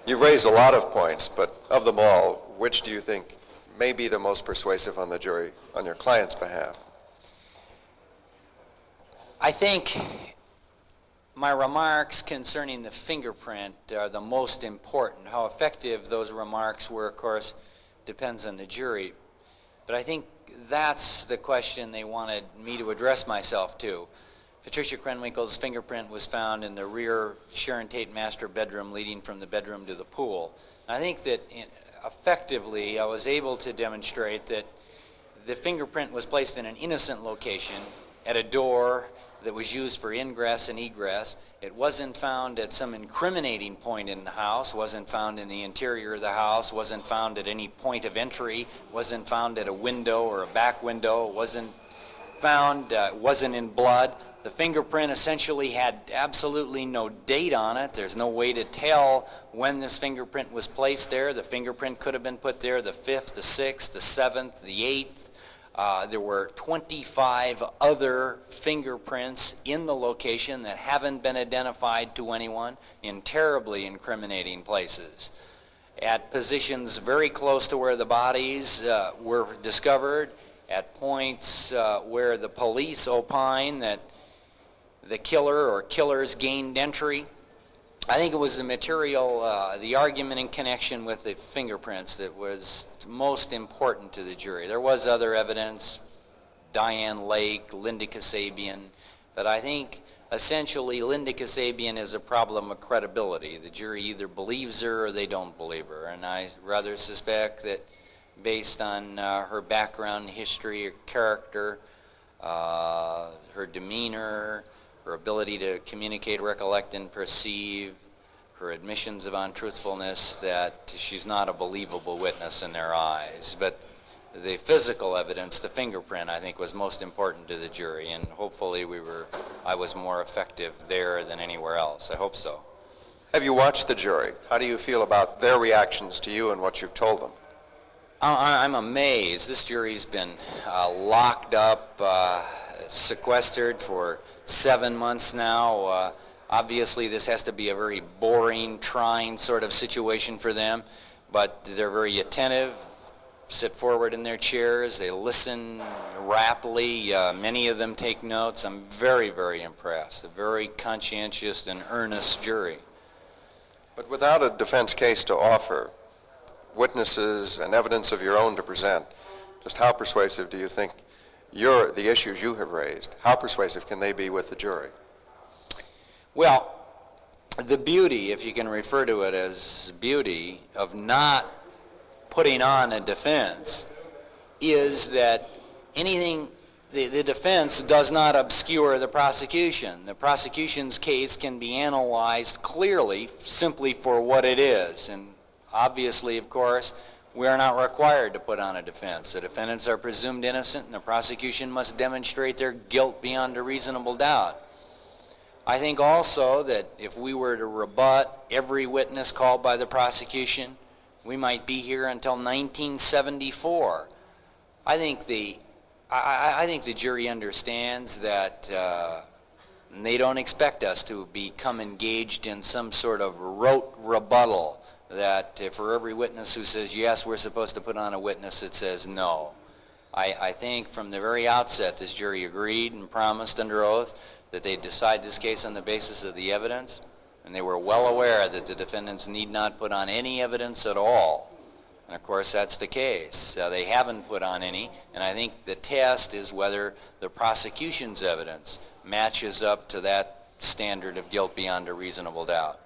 You've raised a lot of points, but of them all, which do you think may be the most persuasive on the jury on your client's behalf? I think my remarks concerning the fingerprint are the most important. How effective those remarks were, of course, depends on the jury. But I think that's the question they wanted me to address myself to. Patricia Krenwinkel's fingerprint was found in the rear Sharon Tate master bedroom leading from the bedroom to the pool. And I think that effectively I was able to demonstrate that the fingerprint was placed in an innocent location at a door that was used for ingress and egress. It wasn't found at some incriminating point in the house, wasn't found in the interior of the house, wasn't found at any point of entry, wasn't found at a window or a back window, wasn't found, wasn't in blood. The fingerprint essentially had absolutely no date on it. There's no way to tell when this fingerprint was placed there. The fingerprint could have been put there the 5th, the 6th, the 7th, the 8th. There were 25 other fingerprints in the location that haven't been identified to anyone in terribly incriminating places. At positions very close to where the bodies were discovered, at points where the police opine that the killer or killers gained entry. I think it was the material, the argument in connection with the fingerprints that was most important to the jury. There was other evidence, Diane Lake, Linda Kasabian, but I think essentially Linda Kasabian is a problem of credibility. The jury either believes her or they don't believe her, and I rather suspect that based on her background, history, her character, her demeanor, her ability to communicate, recollect, and perceive, her admissions of untruthfulness, that she's not a believable witness in their eyes. But the physical evidence, the fingerprint, I think was most important to the jury, and hopefully I was more effective there than anywhere else. I hope so. Have you watched the jury? How do you feel about their reactions to you and what you've told them? I'm amazed. This jury's been locked up, sequestered for 7 months now. Obviously, this has to be a very boring, trying sort of situation for them, but they're very attentive, sit forward in their chairs, they listen rapidly, many of them take notes. I'm very, very impressed. A very conscientious and earnest jury. But without a defense case to offer, witnesses and evidence of your own to present, just how persuasive do you think the issues you have raised, how persuasive can they be with the jury? Well, the beauty, if you can refer to it as beauty, of not putting on a defense is that the defense does not obscure the prosecution. The prosecution's case can be analyzed clearly simply for what it is. And obviously, of course, we are not required to put on a defense. The defendants are presumed innocent, and the prosecution must demonstrate their guilt beyond a reasonable doubt. I think also that if we were to rebut every witness called by the prosecution, we might be here until 1974. I think the jury understands that they don't expect us to become engaged in some sort of rote rebuttal, that for every witness who says yes, we're supposed to put on a witness that says no. I think from the very outset this jury agreed and promised under oath that they'd decide this case on the basis of the evidence, and they were well aware that the defendants need not put on any evidence at all. And of course that's the case. They haven't put on any, and I think the test is whether the prosecution's evidence matches up to that standard of guilt beyond a reasonable doubt.